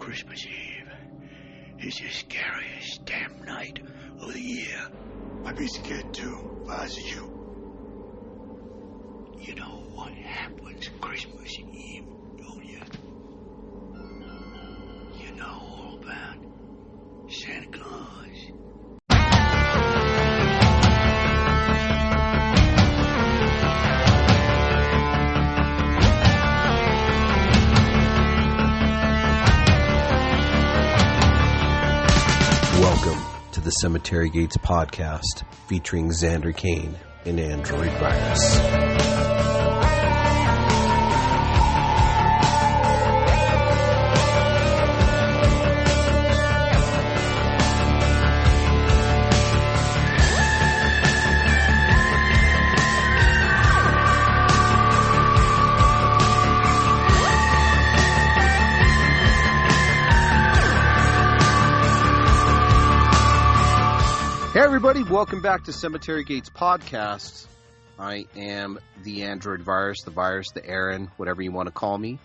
Christmas Eve is the scariest damn night of the year. I'd be scared too if I was you. You know what happens Christmas Eve, don't you? You know all about Santa Claus. Welcome to the Cemetery Gates podcast featuring Xander Kane and Android Virus. Hey everybody, welcome back to Cemetery Gates podcast. I am the Android Virus, the Aaron, whatever you want to call me.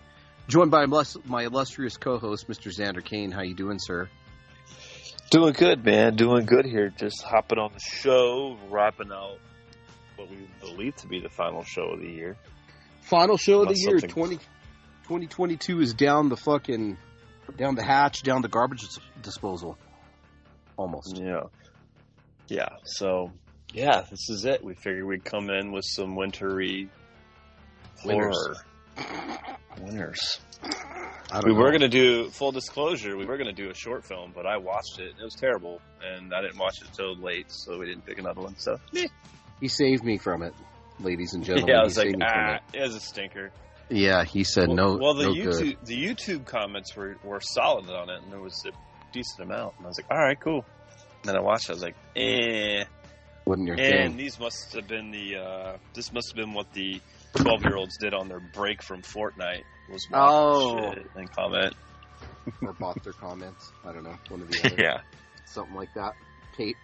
Joined by my illustrious co-host, Mr. Xander Kane. How you doing, sir? Doing good, man. Doing good here. Just hopping on the show, wrapping out what we believe to be the final show of the year. Final show of the year, 2022 is down the hatch, down the garbage disposal. Almost. Yeah, so, this is it. We figured we'd come in with some wintry horror. Winners. We were going to do, full disclosure, we were going to do a short film, but I watched it. It was terrible, and I didn't watch it till late, so we didn't pick another one. So, he saved me from it, ladies and gentlemen. Yeah, I was like, it was a stinker. Yeah, he said no. Well, the good. YouTube comments were solid on it, and there was a decent amount. And I was like, all right, cool. And then I watched it, I was like, Wasn't your thing. And these must have been this must have been what the 12-year-olds did on their break from Fortnite, was watch shit and comment. Or bought their comments. I don't know, one of the other. Yeah. Something like that.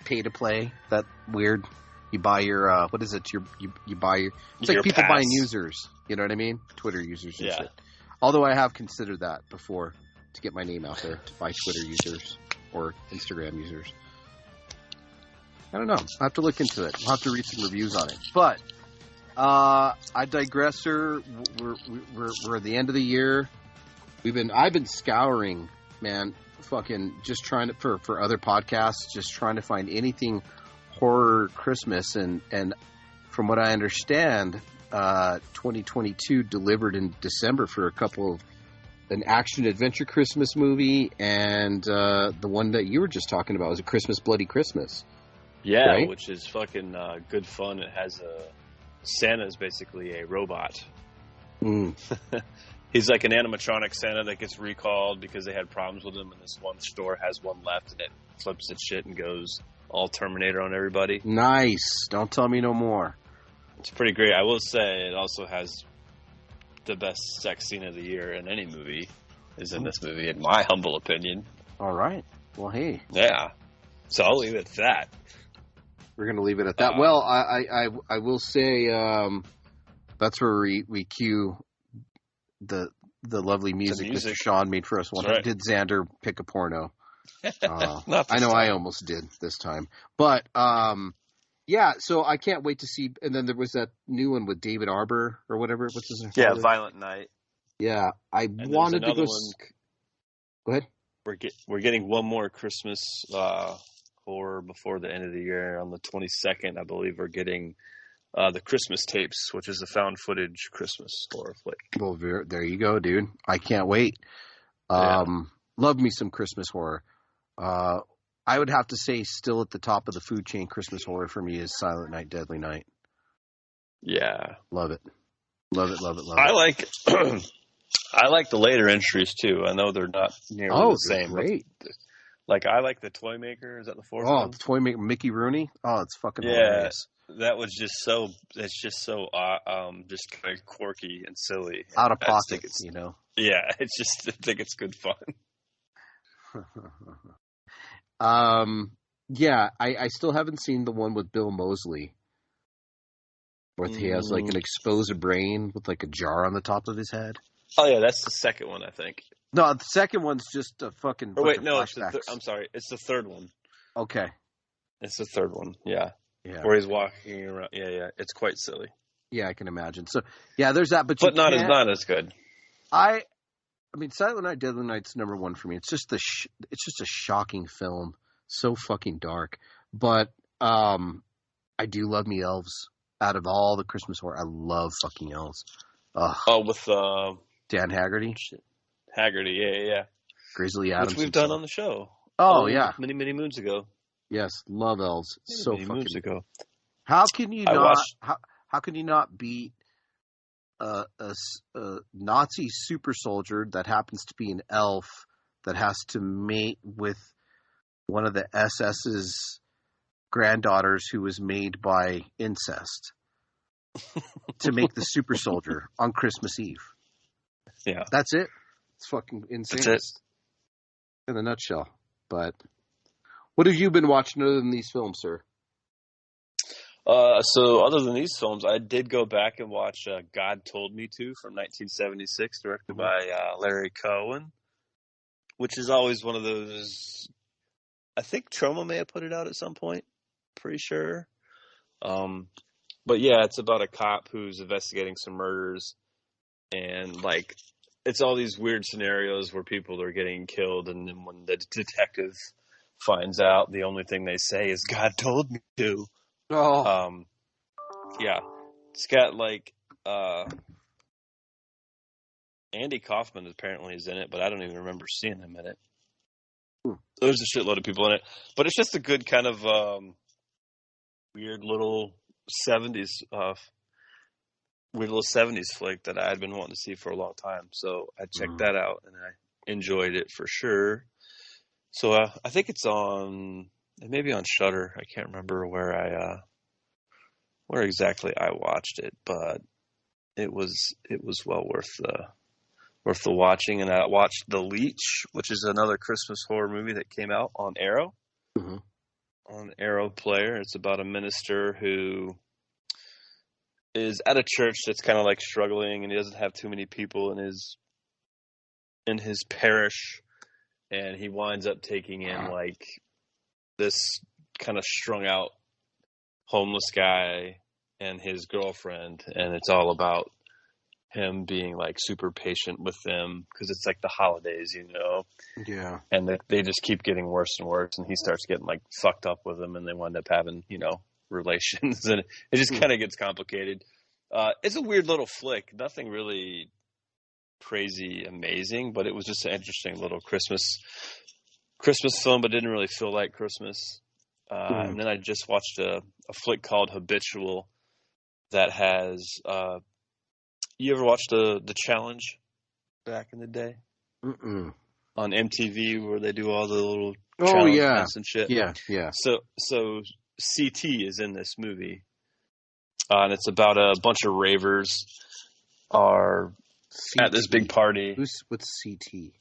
Pay to play. That weird. You buy your, what is it? You buy your, it's like people buying users. You know what I mean? Twitter users and shit. Although I have considered that before to get my name out there, to buy Twitter users or Instagram users. I don't know. I'll have to look into it. I'll have to read some reviews on it. But I digress, sir. We're at the end of the year. I've been scouring, man, fucking just trying to for other podcasts, just trying to find anything horror Christmas, and from what I understand, 2022 delivered in December for a couple of an action adventure Christmas movie, and the one that you were just talking about was a Christmas Bloody Christmas. Yeah, right? Which is fucking good fun. It has Santa's basically a robot. He's like an animatronic Santa that gets recalled because they had problems with him, and this one store has one left, and it flips its shit and goes all Terminator on everybody. Nice. Don't tell me no more. It's pretty great. I will say it also has the best sex scene of the year in any movie is in this movie, in my humble opinion. All right. Well, hey. Yeah. So I'll leave it at that. We're going to leave it at that. Well, I will say that's where we cue the lovely music Mr. Sean made for us. Right. Did Xander pick a porno? I know I almost did this time. But, so I can't wait to see. And then there was that new one with David Arbor or whatever. What's his name? Yeah, Violent Night. Yeah, I wanted to go. Go ahead. We're getting one more Christmas horror before the end of the year. On the 22nd, I believe we're getting the Christmas Tapes, which is a found footage Christmas horror flick. Well, there you go, dude. I can't wait. Love me some Christmas horror. I would have to say still at the top of the food chain Christmas horror for me is Silent Night, Deadly Night. Yeah. Love it. Love it. I like the later entries too. I know they're not nearly the same. Great. Like, I like the Toy Maker. Is that the fourth one? Oh, the Toy Maker, Mickey Rooney. Oh, it's fucking hilarious. That was just so. It's just so just kind of quirky and silly, out of pocket. You know. Yeah, it's just. I think it's good fun. I still haven't seen the one with Bill Moseley, where he has like an exposed brain with like a jar on the top of his head. Oh yeah, that's the second one, I think. No, the second one's just a fucking. Oh wait, no, I'm sorry, it's the third one. Okay, it's the third one. Yeah, yeah. Where he's walking around. Yeah. It's quite silly. Yeah, I can imagine. So, yeah, there's that, but not as good. I mean, Silent Night, Deadly Night's number one for me. It's just it's just a shocking film, so fucking dark. But I do love me elves. Out of all the Christmas horror, I love fucking elves. With Dan Haggerty. Haggerty, yeah. Grizzly Adams, which we've done on the show. Oh yeah, many moons ago. Yes, love elves. Many moons ago. How can you not? How can you not beat a Nazi super soldier that happens to be an elf that has to mate with one of the SS's granddaughters who was made by incest to make the super soldier on Christmas Eve? Yeah, that's it. It's fucking insane. That's it in a nutshell. But what have you been watching other than these films, sir? So other than these films, I did go back and watch God Told Me To from 1976, directed by Larry Cohen, which is always one of those. I think Troma may have put it out at some point. Pretty sure. But yeah, it's about a cop who's investigating some murders, and like it's all these weird scenarios where people are getting killed, and then when the detective finds out, the only thing they say is "God told me to." Oh. Yeah. It's got like Andy Kaufman apparently is in it, but I don't even remember seeing him in it. There's a shitload of people in it, but it's just a good kind of weird little 70s flick that I had been wanting to see for a long time. So I checked that out and I enjoyed it for sure. So I think it's on. It may be on Shudder. I can't remember where exactly I watched it, but it was well worth the watching. And I watched The Leech, which is another Christmas horror movie that came out on Arrow. Mm-hmm. On Arrow Player. It's about a minister who is at a church that's kind of like struggling, and he doesn't have too many people in his parish, and he winds up taking in like this kind of strung out homeless guy and his girlfriend, and it's all about him being like super patient with them because it's like the holidays, Yeah. And they just keep getting worse and worse, and he starts getting like fucked up with them, and they wind up having relations, and it just kind of gets complicated. It's a weird little flick, nothing really crazy amazing, but it was just an interesting little Christmas film, but didn't really feel like Christmas. And then I just watched a flick called Habitual that has. You ever watched the Challenge back in the day? Mm-mm. On MTV, where they do all the little challenges and shit. Yeah. So CT is in this movie, and it's about a bunch of ravers are at this big party. What's CT?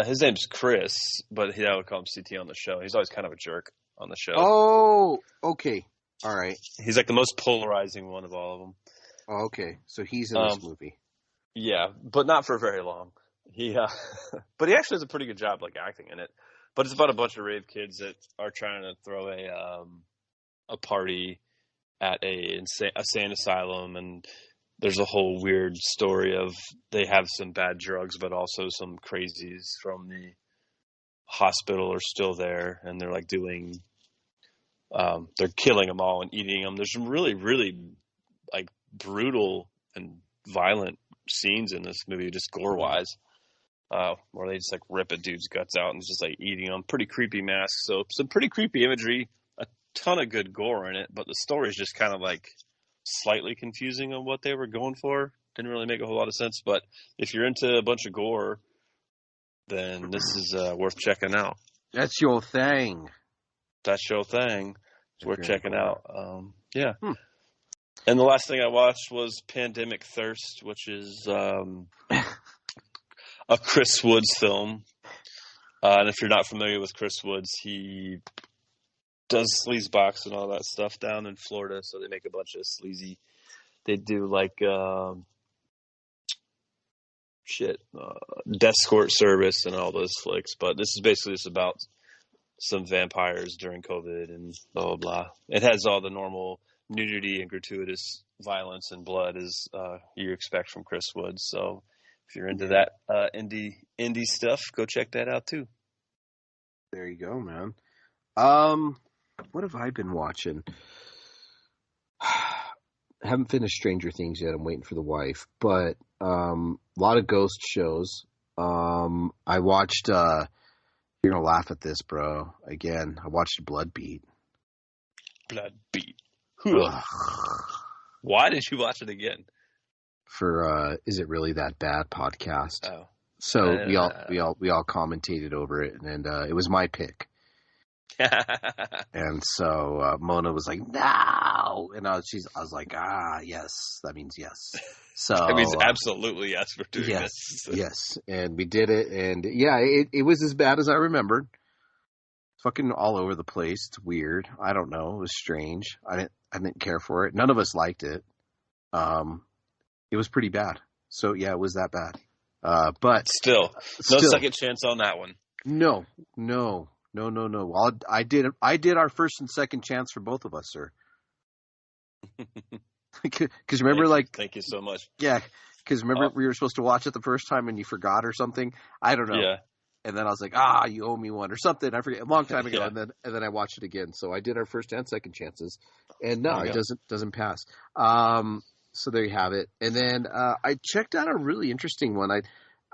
His name's Chris, but I would call him CT on the show. He's always kind of a jerk on the show. Oh, okay. All right. He's like the most polarizing one of all of them. Oh, okay. So he's in this movie. Yeah, but not for very long. But he actually does a pretty good job like acting in it. But it's about a bunch of rave kids that are trying to throw a party at a insane asylum, and there's a whole weird story of they have some bad drugs, but also some crazies from the hospital are still there, and they're like doing, they're killing them all and eating them. There's some really, really like brutal and violent scenes in this movie, just gore-wise, where they just like rip a dude's guts out and just like eating them. Pretty creepy masks, so some pretty creepy imagery, a ton of good gore in it, but the story is just kind of like slightly confusing on what they were going for. Didn't really make a whole lot of sense, but if you're into a bunch of gore, then this is worth checking out. That's your thing. That's your thing. It's worth checking out. Yeah. And the last thing I watched was Pandemic Thirst, which is a Chris Woods film. And if you're not familiar with Chris Woods, he does sleazebox and all that stuff down in Florida. So they make a bunch of sleazy. They do like Death Escort Service and all those flicks. But this is basically just about some vampires during COVID and blah, blah, blah. It has all the normal nudity and gratuitous violence and blood as you expect from Chris Woods. So if you're into that indie stuff, go check that out too. There you go, man. What have I been watching? I haven't finished Stranger Things yet. I'm waiting for the wife, but a lot of ghost shows. I watched. You're gonna laugh at this, bro. Again, I watched Blood Beat. Blood Beat. Why did you watch it again? For Is It Really That Bad podcast. Oh. So we all commentated over it, and it was my pick. And so Mona was like, "No," and I was like, yes, that means yes. So that means absolutely yes for doing this. Yes, and we did it, and it was as bad as I remembered. Fucking all over the place. It's weird. I don't know. It was strange. I didn't care for it. None of us liked it. It was pretty bad. So yeah, it was that bad. But still, no second chance on that one. No. I did our first and second chance for both of us, sir. Because remember, thank you so much. Yeah, because remember we were supposed to watch it the first time and you forgot or something. I don't know. Yeah. And then I was like, you owe me one or something. I forget, a long time ago. Yeah. And then I watched it again. So I did our first and second chances, and no, it doesn't pass. So there you have it. And then I checked out a really interesting one.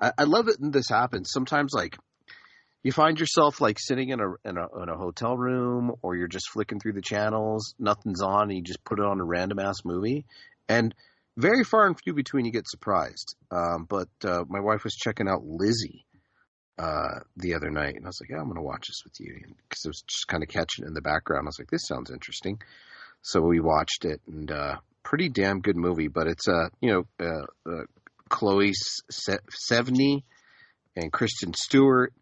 I love it when this happens. Sometimes you find yourself sitting in a hotel room, or you're just flicking through the channels, nothing's on, and you just put it on a random ass movie, and very far and few between you get surprised. But my wife was checking out Lizzie the other night, and I was like, I'm going to watch this with you, because it was just kind of catching it in the background. I was like, this sounds interesting. So we watched it, and pretty damn good movie. But it's Chloe Sevigny and Kristen Stewart.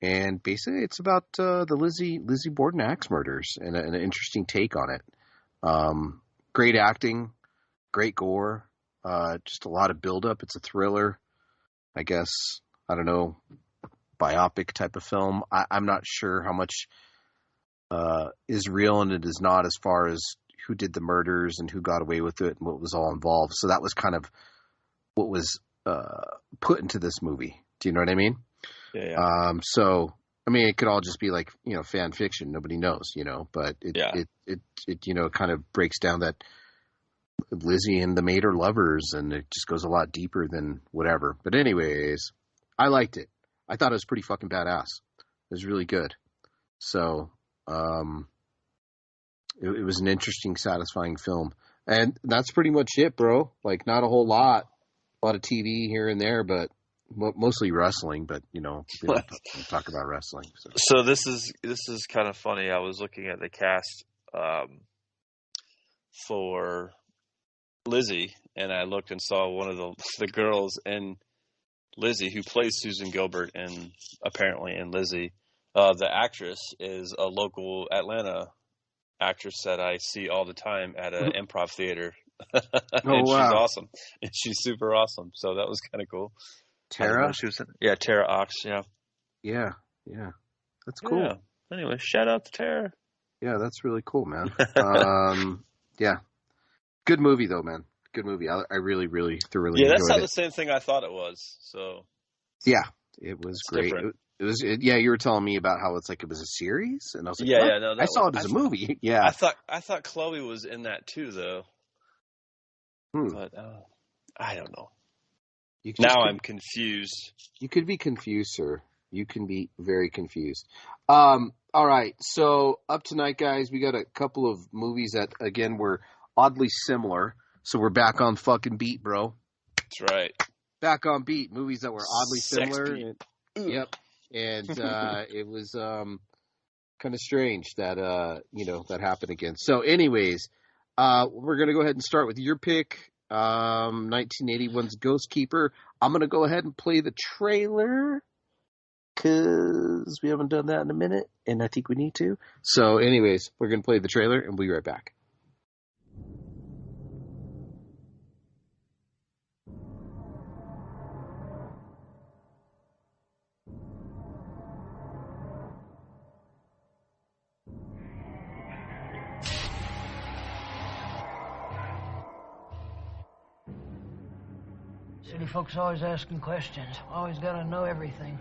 And basically, it's about the Lizzie Borden axe murders and an interesting take on it. Great acting, great gore, just a lot of buildup. It's a thriller, I guess. I don't know, biopic type of film. I'm not sure how much is real and it is not, as far as who did the murders and who got away with it and what was all involved. So that was kind of what was put into this movie. Do you know what I mean? Yeah. So, I mean, it could all just be fan fiction. Nobody knows, but it kind of breaks down that Lizzie and the maid are lovers, and it just goes a lot deeper than whatever. But anyways, I liked it. I thought it was pretty fucking badass. It was really good. So, it was an interesting, satisfying film. And that's pretty much it, bro. Not a whole lot. A lot of TV here and there, but mostly wrestling, but we don't talk about wrestling. So this is kind of funny. I was looking at the cast for Lizzie, and I looked and saw one of the girls in Lizzie who plays Susan Gilbert, and apparently in Lizzie, the actress is a local Atlanta actress that I see all the time at an improv theater. And wow. She's awesome. And she's super awesome. So that was kind of cool. Tara? Tara Ox, yeah. Yeah. That's cool. Yeah. Anyway, shout out to Tara. Yeah, that's really cool, man. Yeah. Good movie, though, man. Good movie. I really, really thoroughly enjoyed it. Yeah, that's not the same thing I thought it was. So. Yeah, it was great. You were telling me about how it was a series, and I was like, no, I saw it as a movie. Yeah. I thought Chloe was in that too, though. But I don't know. I'm confused. You could be confused, sir. You can be very confused. All right. So up tonight, guys, we got a couple of movies that, again, were oddly similar. So we're back on fucking beat, bro. That's right. Back on beat. Movies that were oddly similar. Yep. And it was kind of strange that that happened again. So, anyways, we're gonna go ahead and start with your pick. 1981's Ghostkeeper. I'm going to go ahead and play the trailer because we haven't done that in a minute, and I think we need to. So anyways, we're going to play the trailer, and we'll be right back. City folks always asking questions. Always gotta know everything.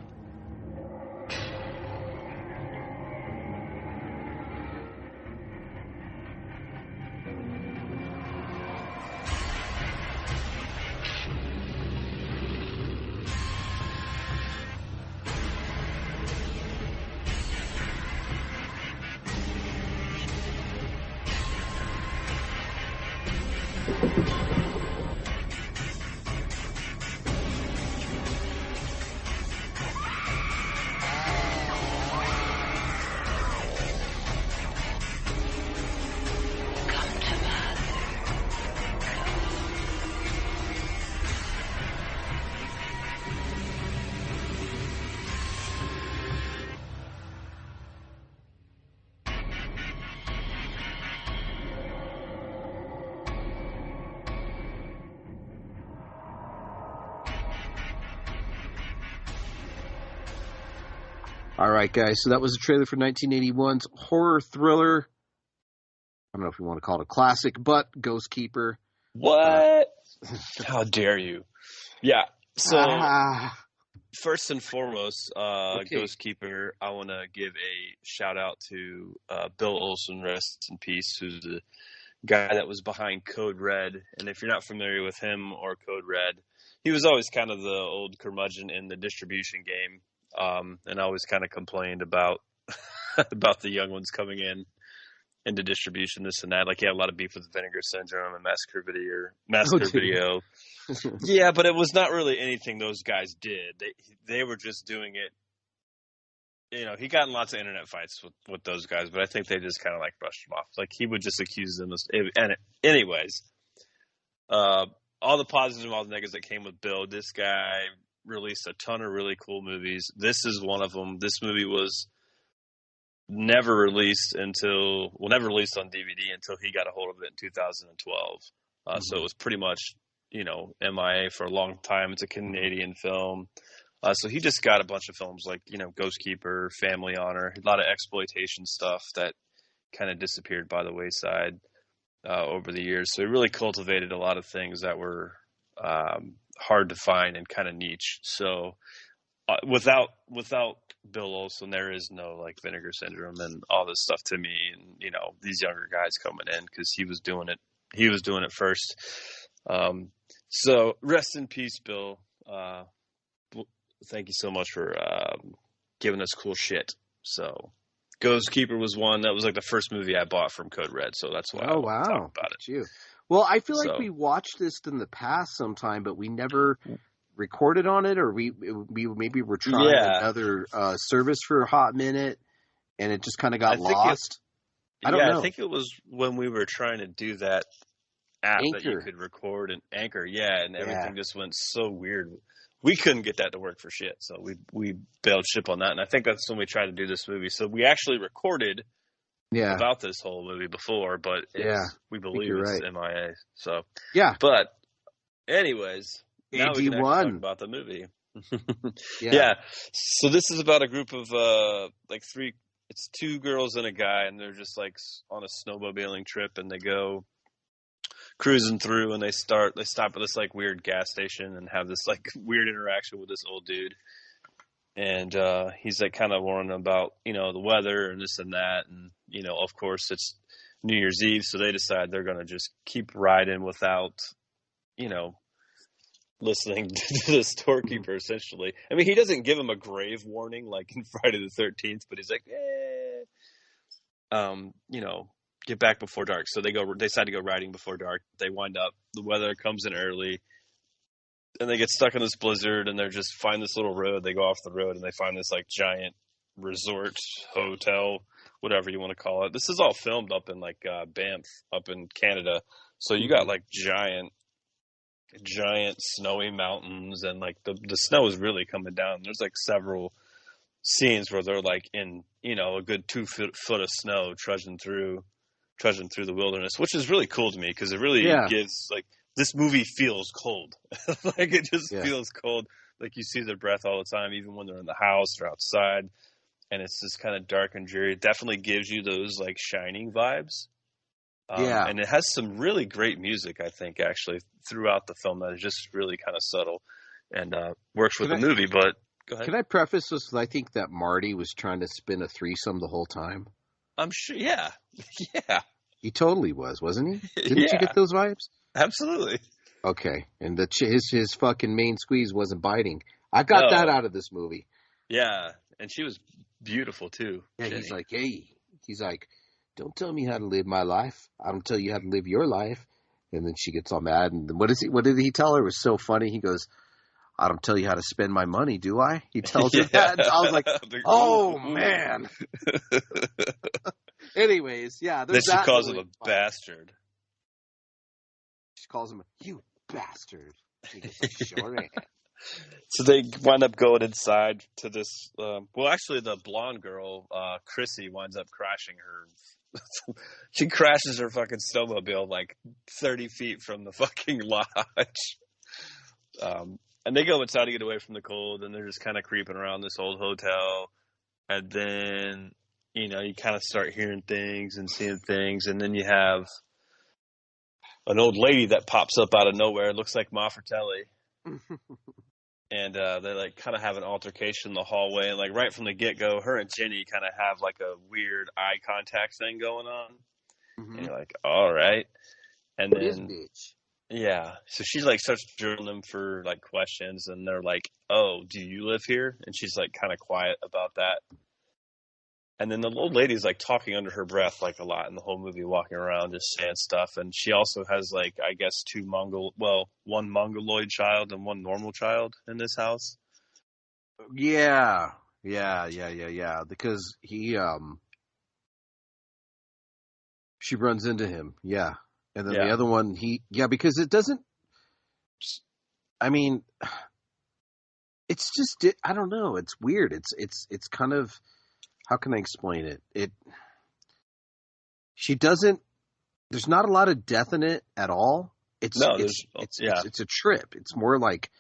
All right, guys. So that was a trailer for 1981's horror thriller. I don't know if you want to call it a classic, but Ghostkeeper. What? How dare you? Yeah. So first and foremost, Ghostkeeper, I want to give a shout out to Bill Olson, rest in peace, who's the guy that was behind Code Red. And if you're not familiar with him or Code Red, he was always kind of the old curmudgeon in the distribution game. And I always kind of complained about about the young ones coming into distribution, this and that. Like he had a lot of beef with Vinegar Syndrome and Massacre Video. Yeah, but it was not really anything those guys did. They were just doing it. You know, he got in lots of internet fights with those guys, but I think they just kind of like brushed him off. Like he would just accuse them of. And anyways, all the positives and all the negatives that came with Bill. This guy released a ton of really cool movies. This is one of them. This movie was never released on DVD until he got a hold of it in 2012. So it was pretty much, MIA for a long time. It's a Canadian film. So he just got a bunch of films like, Ghostkeeper, Family Honor, a lot of exploitation stuff that kind of disappeared by the wayside over the years. So he really cultivated a lot of things that were hard to find and kind of niche. So without Bill Olson, there is no like Vinegar Syndrome and all this stuff to me, and these younger guys coming in because he was doing it first. So rest in peace, Bill. Thank you so much for giving us cool shit. So Ghostkeeper was one that was like the first movie I bought from Code Red, so that's why I want to talk about it. Well, I feel like we watched this in the past sometime, but we never recorded on it, or we maybe were trying another service for a hot minute, and it just kind of got lost. I don't know. I think it was when we were trying to do that app Anchor. That you could record and Anchor, and everything just went so weird. We couldn't get that to work for shit, so we bailed ship on that, and I think that's when we tried to do this movie. So we actually recorded about this whole movie before, but we believe it's MIA. So but anyways, now we can actually talk about the movie. So this is about a group of it's two girls and a guy, and they're just like on a snowmobiling trip, and they go cruising through, and they stop at this like weird gas station and have this like weird interaction with this old dude. And he's like kind of warning them about, the weather and this and that. And, of course it's New Year's Eve. So they decide they're going to just keep riding without, listening to the storekeeper essentially. I mean, he doesn't give him a grave warning like in Friday the 13th, but he's like, get back before dark. So they decide to go riding before dark. They wind up, the weather comes in early, and they get stuck in this blizzard, and they're just find this little road. They go off the road, and they find this like giant resort, hotel, whatever you want to call it. This is all filmed up in like Banff, up in Canada. So you got like giant snowy mountains, and like the snow is really coming down. There's like several scenes where they're like in a good 2 foot of snow trudging through the wilderness, which is really cool to me because it really gives like this movie feels cold. Like it just feels cold. Like you see their breath all the time, even when they're in the house or outside, and it's just kind of dark and dreary. It definitely gives you those like Shining vibes. And it has some really great music, I think, actually, throughout the film that is just really kind of subtle and works with the movie. But go ahead. Can I preface this with I think that Marty was trying to spin a threesome the whole time? I'm sure, yeah. Yeah. He totally was, wasn't he? Didn't you get those vibes? Absolutely. Okay, and his fucking main squeeze wasn't biting. I got that out of this movie. Yeah, and she was beautiful too. Yeah, Jenny. He's like, don't tell me how to live my life. I don't tell you how to live your life. And then she gets all mad. And what did he tell her? It was so funny. He goes, I don't tell you how to spend my money, do I? He tells her that. And I was like, oh man. Anyways, yeah. Then she calls him a bastard. She calls him you bastard. She goes, sure am. So they wind up going inside to this. Actually, the blonde girl, Chrissy, winds up crashing her. She crashes her fucking snowmobile like 30 feet from the fucking lodge. And they go inside to get away from the cold, and they're just kind of creeping around this old hotel. And then, you kind of start hearing things and seeing things. And then you have an old lady that pops up out of nowhere. It looks like Ma Fratelli. And they like kind of have an altercation in the hallway, and like right from the get-go, her and Jenny kind of have like a weird eye contact thing going on. Mm-hmm. And you're like, all right. And then, this bitch. Yeah, so she like starts drilling them for like questions, and they're like, "Oh, do you live here?" And she's like kind of quiet about that. And then the old lady's like talking under her breath like a lot in the whole movie, walking around just saying stuff. And she also has like, I guess, one mongoloid child and one normal child in this house. Yeah. Because she runs into him. Yeah. And then the other one, because it doesn't, I mean, it's just, I don't know. It's weird. It's kind of, how can I explain it? There's not a lot of death in it at all. It's a trip. It's more like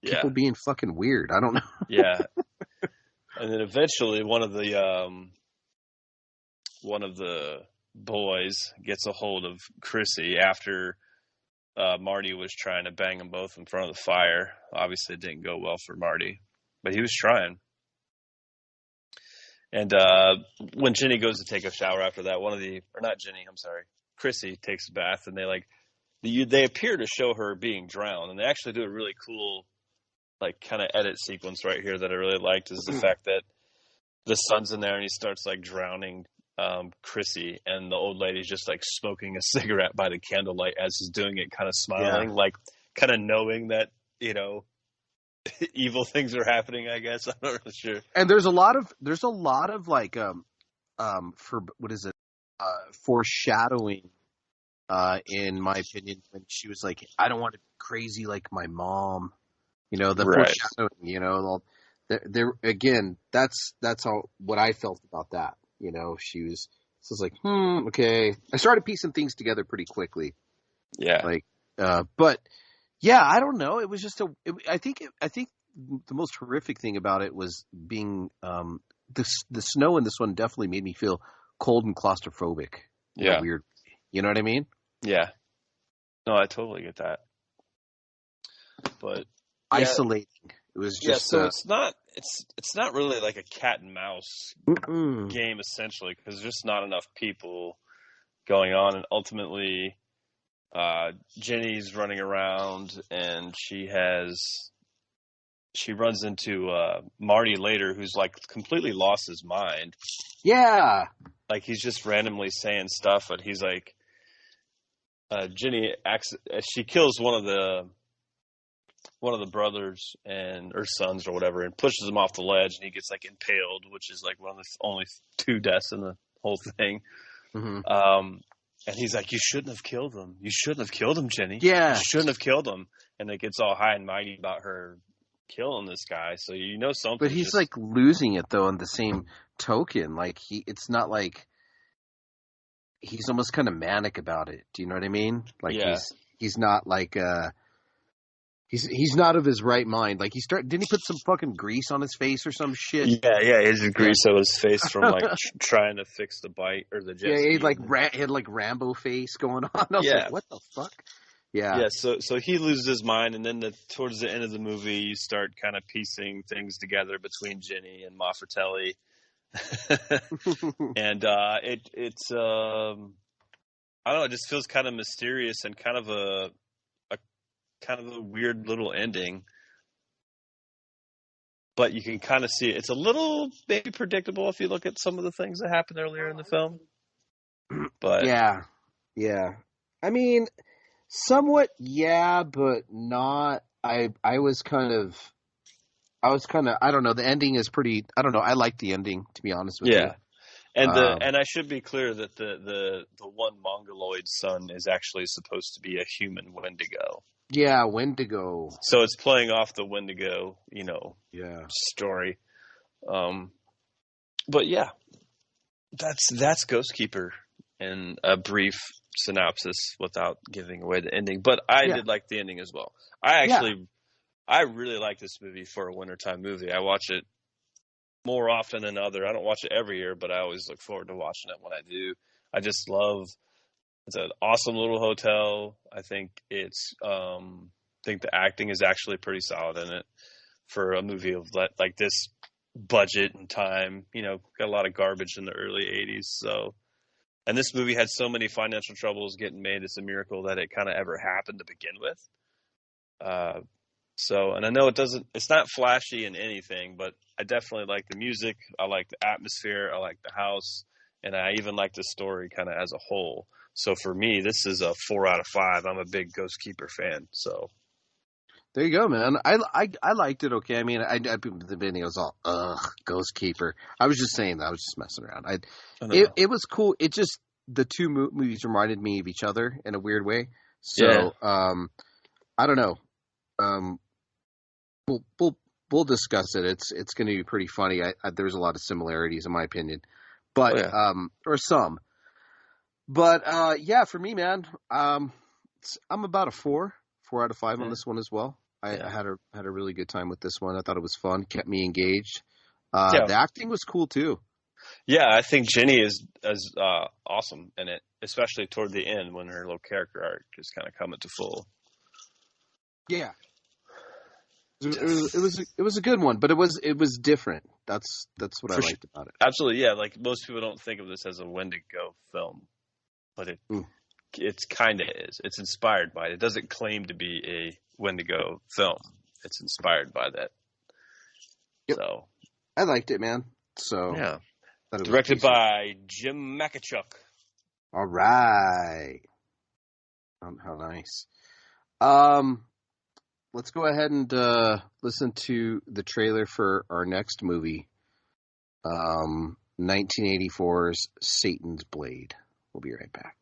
people being fucking weird. I don't know. Yeah. And then eventually one of the boys gets a hold of Chrissy after Marty was trying to bang them both in front of the fire. Obviously it didn't go well for Marty, but he was trying. And when Jenny goes to take a shower after that, Chrissy takes a bath, and they appear to show her being drowned, and they actually do a really cool, like, kind of edit sequence right here that I really liked, is the fact that the son's in there and he starts like drowning Chrissy, and the old lady's just like smoking a cigarette by the candlelight as he's doing it, kind of smiling, like kind of knowing that evil things are happening, I guess. I'm not really sure. And there's a lot of like foreshadowing in my opinion, when she was like, I don't want to be crazy like my mom. Foreshadowing, there again, that's all what I felt about that. She was like, okay. I started piecing things together pretty quickly. Yeah. But yeah, I don't know. It was just I think the most horrific thing about it was being the snow in this one definitely made me feel cold and claustrophobic. Yeah. Weird. You know what I mean? Yeah. No, I totally get that. But isolating. It was just so it's not really like a cat and mouse game essentially, because there's just not enough people going on, and ultimately Jenny's running around, and she runs into Marty later, who's like completely lost his mind. Yeah. Like he's just randomly saying stuff, but he's like, Jenny she kills one of the brothers or sons or whatever, and pushes him off the ledge, and he gets like impaled, which is like one of the only 2 deaths in the whole thing. Mm-hmm. And he's like, you shouldn't have killed him. You shouldn't have killed him, Jenny. Yeah. You shouldn't have killed him. And it gets all high and mighty about her killing this guy. So something. But he's like losing it though on the same token. Like it's not like he's almost kind of manic about it. Do you know what I mean? Like he's not like He's not of his right mind. Like didn't he put some fucking grease on his face or some shit? Yeah, he had grease on his face from like trying to fix the bite or the jet ski. He had like Rambo face going on. I was like, what the fuck? Yeah. So he loses his mind, and then towards the end of the movie, you start kind of piecing things together between Ginny and Mafratelli, and it's I don't know, it just feels kind of mysterious and kind of a weird little ending. But you can kind of see it. It's a little maybe predictable if you look at some of the things that happened earlier in the film. But yeah. I mean, somewhat, yeah, but not. I was kind of. I don't know. The ending is pretty. I don't know. I like the ending, to be honest with you. Yeah, and I should be clear that the one Mongoloid son is actually supposed to be a human Wendigo. Yeah, Wendigo. So it's playing off the Wendigo, story. But yeah, that's Ghostkeeper in a brief synopsis without giving away the ending. But I did like the ending as well. I really like this movie for a wintertime movie. I watch it more often than other. I don't watch it every year, but I always look forward to watching it when I do. I just love. It's an awesome little hotel. I think the acting is actually pretty solid in it for a movie of like this budget and time. Got a lot of garbage in the early 80s. So, and this movie had so many financial troubles getting made. It's a miracle that it kind of ever happened to begin with. And I know it's not flashy in anything, but I definitely like the music. I like the atmosphere. I like the house. And I even like the story kind of as a whole. So for me, this is a 4 out of 5. I'm a big Ghostkeeper fan. So there you go, man. I liked it. Okay. I mean, the video was all Ghostkeeper. I was just saying that. I was just messing around. It was cool. It just the two movies reminded me of each other in a weird way. So I don't know. We'll discuss it. It's going to be pretty funny. There's a lot of similarities in my opinion, but or some. But for me, man, I'm about a 4 out of 5 on this one as well. I had a really good time with this one. I thought it was fun, kept me engaged. The acting was cool too. Yeah, I think Jenny is awesome in it, especially toward the end when her little character arc is kind of coming to full. Yeah, it was a good one, but it was different. That's what I liked about it. Absolutely, yeah. Like most people don't think of this as a Wendigo film. But it's kind of is. It's inspired by it. It doesn't claim to be a Wendigo film. It's inspired by that. Yep. So I liked it, man. So yeah, directed by Jim Makachuk. All right. How nice. Let's go ahead and listen to the trailer for our next movie, 1984's Satan's Blade. We'll be right back.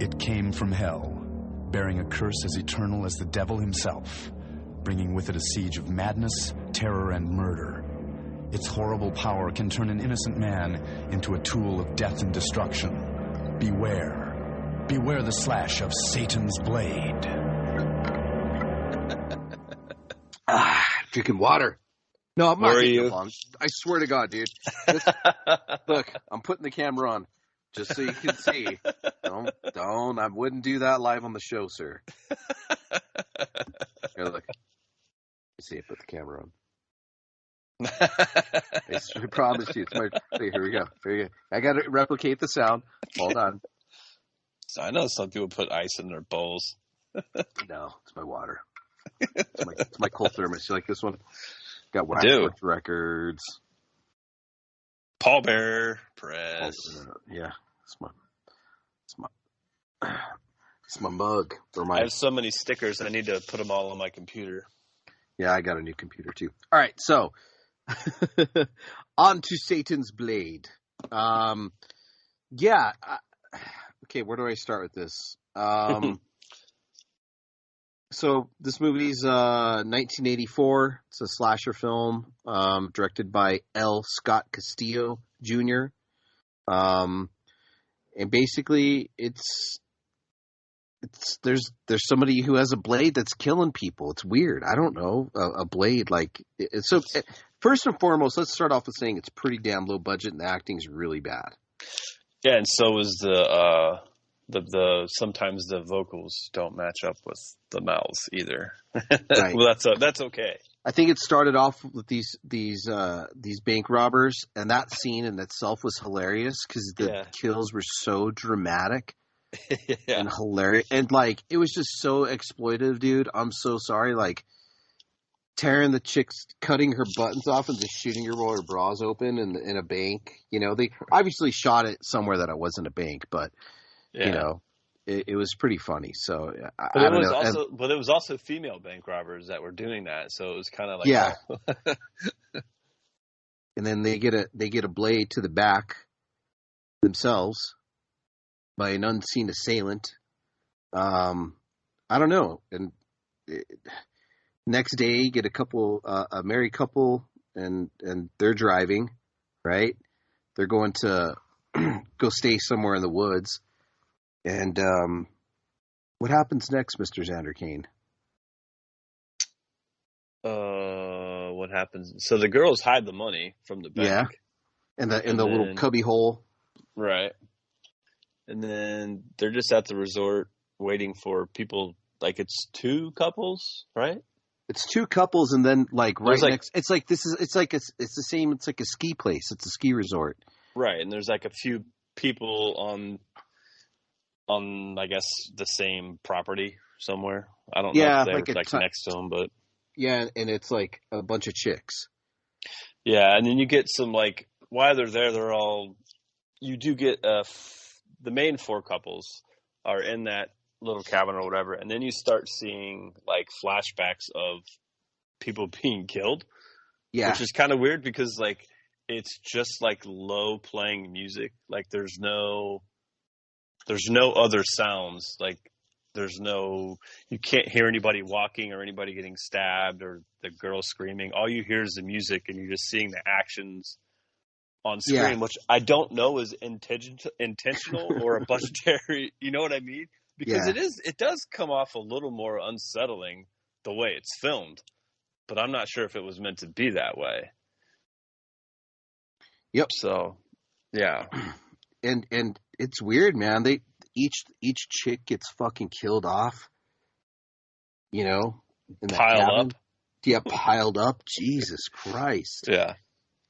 It came from hell, bearing a curse as eternal as the devil himself, bringing with it a siege of madness, terror, and murder. Its horrible power can turn an innocent man into a tool of death and destruction. Beware. Beware the slash of Satan's blade. Drinking water. No, I'm not taking long. I swear to God, dude. Look, I'm putting the camera on. Just so you can see. Don't. I wouldn't do that live on the show, sir. Here, look. You see, I put the camera on. I promise you. Here we go. I got to replicate the sound. Hold on. So I know some people put ice in their bowls. No, it's my water. It's my cold thermos. You like this one? Got Waxworks records. Paul Bear Press. Yeah, it's my mug. I have so many stickers. I need to put them all on my computer. Yeah, I got a new computer too. All right, so on to Satan's Blade. Yeah. Okay, where do I start with this? So this movie's 1984. It's a slasher film directed by L. Scott Castillo Jr. And basically, there's somebody who has a blade that's killing people. It's weird. I don't know, a blade like so. First and foremost, let's start off with saying it's pretty damn low budget and the acting's really bad. Yeah, and so is the sometimes the vocals don't match up with the mouths either. Right. Well, that's okay. I think it started off with these bank robbers, and that scene in itself was hilarious because the kills were so dramatic and hilarious, and like it was just so exploitive, dude. I'm so sorry, like tearing the chick's, cutting her buttons off and just shooting her while her bra's open in a bank. You know, they obviously shot it somewhere that it wasn't a bank, but you know. It was pretty funny. So but it was also female bank robbers that were doing that. So it was kind of like And then they get a blade to the back themselves by an unseen assailant. I don't know. And next day, you get a married couple, and they're driving, right? They're going to go stay somewhere in the woods. And what happens next, Mr. Xander Kane? What happens? So the girls hide the money from the bank. Yeah, in the little cubby hole. Right. And then they're just at the resort waiting for people. Like it's two couples, right? It's two couples, and then like next. It's like it's the same. It's like a ski place. It's a ski resort. Right, and there's like a few people on I guess the same property somewhere. I don't know if they're like next to them, but yeah, and it's like a bunch of chicks. Yeah, and then you get some like while they're there, you do get the main four couples are in that little cabin or whatever, and then you start seeing like flashbacks of people being killed. Yeah, which is kind of weird because like it's just like low playing music. Like there's no other sounds. Like you can't hear anybody walking or anybody getting stabbed or the girl screaming. All you hear is the music, and you're just seeing the actions on screen, which I don't know is intentional or a budgetary. You know what I mean? Because it does come off a little more unsettling the way it's filmed, but I'm not sure if it was meant to be that way. Yep. So, yeah. And it's weird, man. Each chick gets fucking killed off. You know, in the piled up. Yeah, piled up. Jesus Christ. Yeah.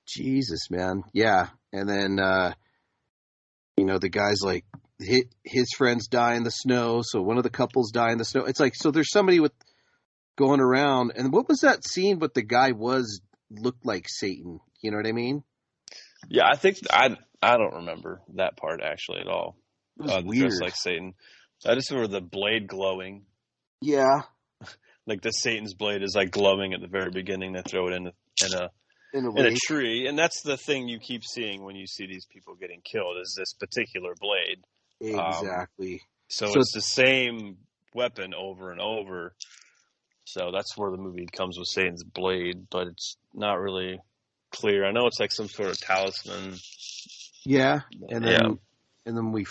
Jesus, man. Yeah, and then the guy's like his friends die in the snow, so one of the couples die in the snow. It's like so there's somebody going around, and what was that scene? But the guy looked like Satan. You know what I mean? Yeah, I think I don't remember that part actually at all. It was weird. Just like Satan. I just remember the blade glowing. Yeah. Like the Satan's blade is like glowing at the very beginning. They throw it in a tree, and that's the thing you keep seeing when you see these people getting killed is this particular blade. Exactly. So it's the same weapon over and over. So that's where the movie comes with Satan's blade, but it's not really clear. I know it's like some sort of talisman. Yeah, and then we,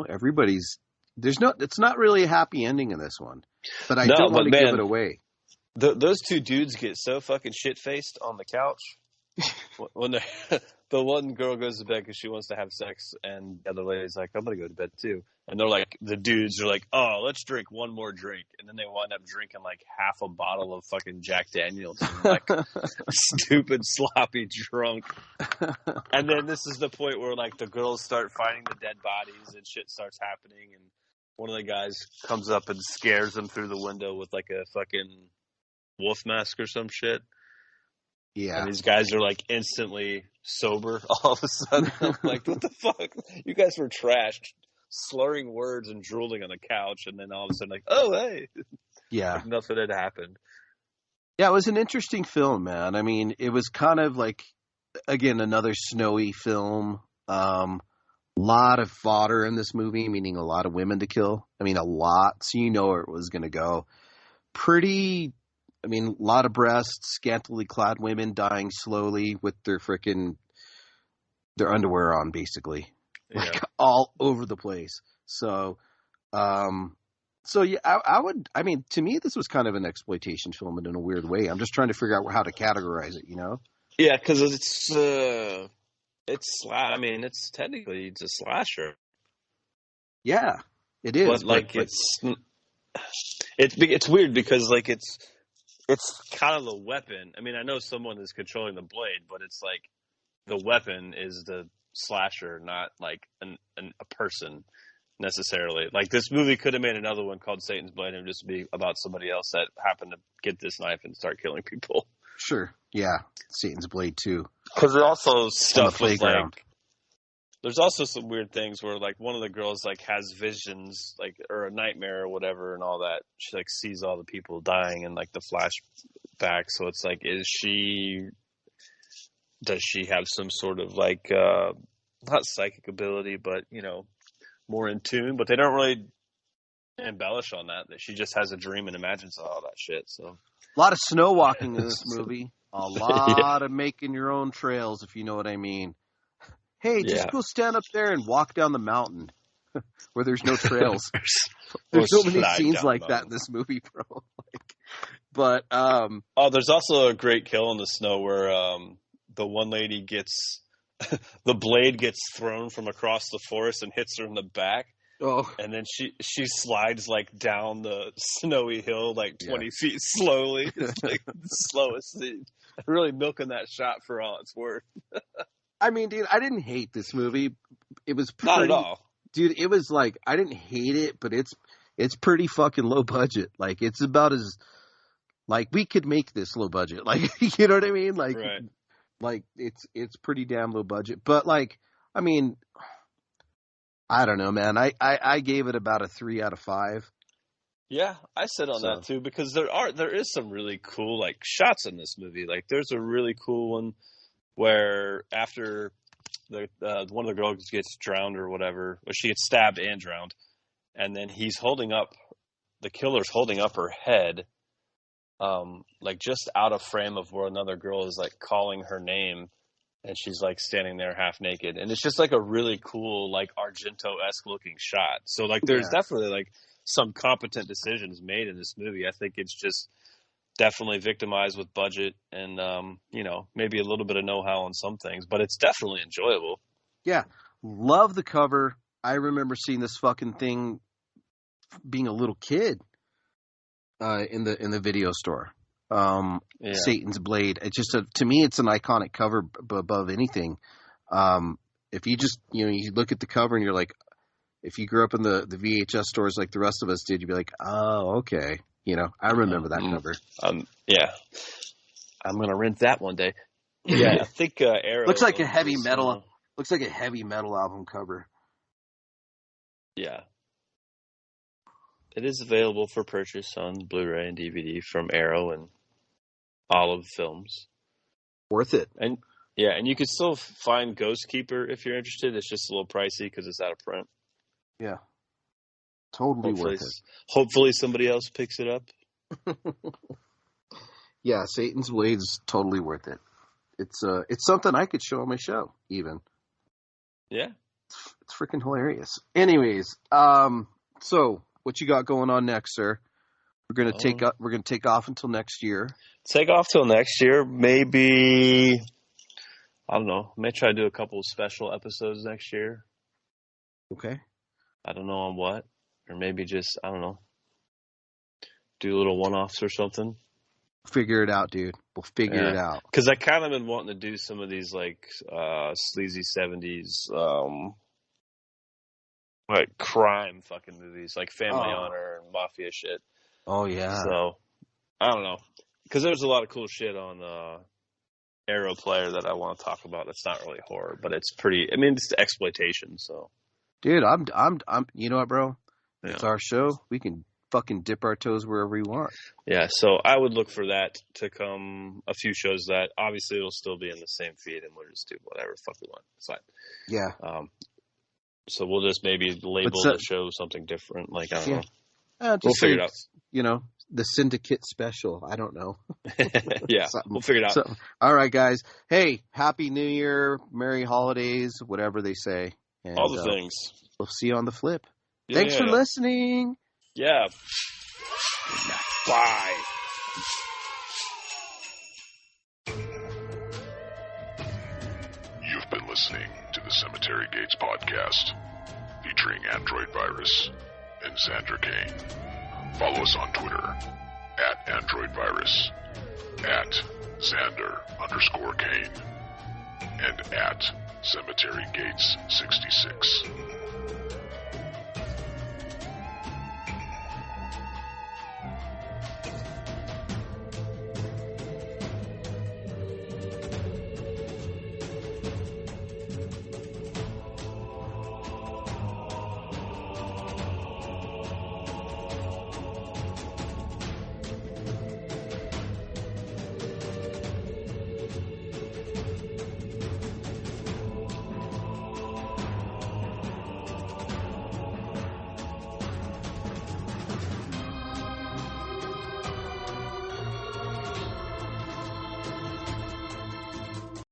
everybody's it's not really a happy ending in this one, but I don't want to give it away. Those two dudes get so fucking shit faced on the couch when the one girl goes to bed because she wants to have sex, and the other lady's like, "I'm gonna go to bed too." And they're like, the dudes are like, "Oh, let's drink one more drink," and then they wind up drinking like half a bottle of fucking Jack Daniels, and like stupid sloppy drunk. And then this is the point where like the girls start finding the dead bodies and shit starts happening, and one of the guys comes up and scares them through the window with like a fucking wolf mask or some shit. Yeah. And these guys are like instantly sober all of a sudden. I'm like, what the fuck? You guys were trashed, slurring words and drooling on the couch, and then all of a sudden, like, oh, hey. Yeah. Like nothing had happened. Yeah, it was an interesting film, man. I mean, it was kind of like, again, another snowy film. Lot of fodder in this movie, meaning a lot of women to kill. I mean, a lot. So you know where it was going to go. A lot of breasts, scantily clad women dying slowly with their underwear on, basically. Yeah. Like, all over the place. So yeah, I mean, to me, this was kind of an exploitation film in a weird way. I'm just trying to figure out how to categorize it, you know? Yeah, because it's technically it's a slasher. Yeah, it is. But like it's weird because like it's kind of the weapon. I mean, I know someone is controlling the blade, but it's like the weapon is the slasher, not like a person necessarily. Like this movie could have made another one called Satan's Blade and just be about somebody else that happened to get this knife and start killing people. Sure. Yeah. Satan's Blade too. Because there's also stuff with playground. like, there's also some weird things where like one of the girls like has visions, like, or a nightmare or whatever and all that. She like sees all the people dying in like the flashback. So it's like, does she have some sort of like, not psychic ability, but you know, more in tune, but they don't really embellish on that she just has a dream and imagines all that shit. So a lot of snow walking in this movie. A lot of making your own trails, if you know what I mean. Hey, just go stand up there and walk down the mountain where there's no trails. There's so many scenes like that in this movie, bro. There's also a great kill in the snow where the one lady gets the blade gets thrown from across the forest and hits her in the back. Oh. And then she slides like down the snowy hill like 20 feet slowly. It's like the slowest scene. Really milking that shot for all it's worth. I mean, dude, I didn't hate this movie. It was pretty, not at all. Dude, it was like, I didn't hate it, but it's pretty fucking low budget. Like, it's about as, like, we could make this low budget. Like, you know what I mean? Like, right. Like, it's pretty damn low budget. But, like, I mean, I don't know, man. I gave it about a 3 out of 5. Yeah, I said on that too, because there is some really cool like shots in this movie. Like there's a really cool one where after one of the girls gets drowned or whatever, or she gets stabbed and drowned, and then the killer's holding up her head, like just out of frame of where another girl is like calling her name, and she's like standing there half naked, and it's just like a really cool like Argento-esque looking shot. So like there's definitely like some competent decisions made in this movie. I think it's just definitely victimized with budget and, you know, maybe a little bit of know-how on some things, but it's definitely enjoyable. Yeah. Love the cover. I remember seeing this fucking thing being a little kid, in the video store. Satan's Blade. It's just to me, it's an iconic cover above anything. If you just, you know, you look at the cover and you're like, if you grew up in the VHS stores like the rest of us did, you'd be like, oh, okay. You know, I remember that cover. Yeah. I'm going to rent that one day. Yeah, I think Arrow looks like a heavy metal. Looks like a heavy metal album cover. Yeah. It is available for purchase on Blu-ray and DVD from Arrow and Olive Films. Worth it. And yeah, and you can still find Ghostkeeper if you're interested. It's just a little pricey because it's out of print. Yeah. Totally worth it. Hopefully somebody else picks it up. Yeah, Satan's Blade's totally worth it. It's something I could show on my show, even. Yeah. It's freaking hilarious. Anyways, so what you got going on next, sir? We're gonna take off until next year. Take off till next year. Maybe I don't know. May try to do a couple of special episodes next year. Okay. I don't know on what. Or maybe just, I don't know, do little one-offs or something. Figure it out, dude. We'll figure it out. Because I kind of been wanting to do some of these, like, sleazy 70s, like, crime fucking movies, like Family Honor and Mafia shit. Oh, yeah. So, I don't know. Because there's a lot of cool shit on Arrow player that I want to talk about. It's not really horror, but it's pretty. I mean, it's exploitation. So, dude, I'm. You know what, bro? Yeah. It's our show. We can fucking dip our toes wherever we want. Yeah. So I would look for that to come. A few shows that obviously it'll still be in the same feed, and we'll just do whatever the fuck we want. It's fine. Yeah. So we'll just maybe label the show something different. Like I don't know. We'll figure it out. You know, the Syndicate special. I don't know. Yeah, we'll figure it out. All right, guys. Hey, Happy New Year, Merry Holidays, whatever they say. And, all the things. We'll see you on the flip. Yeah, Thanks for listening. Yeah. Bye. You've been listening to the Cemetery Gates podcast, featuring Android Virus and Xander Kane. Follow us on Twitter @AndroidVirus, @Xander_Kane, and @CemeteryGates66.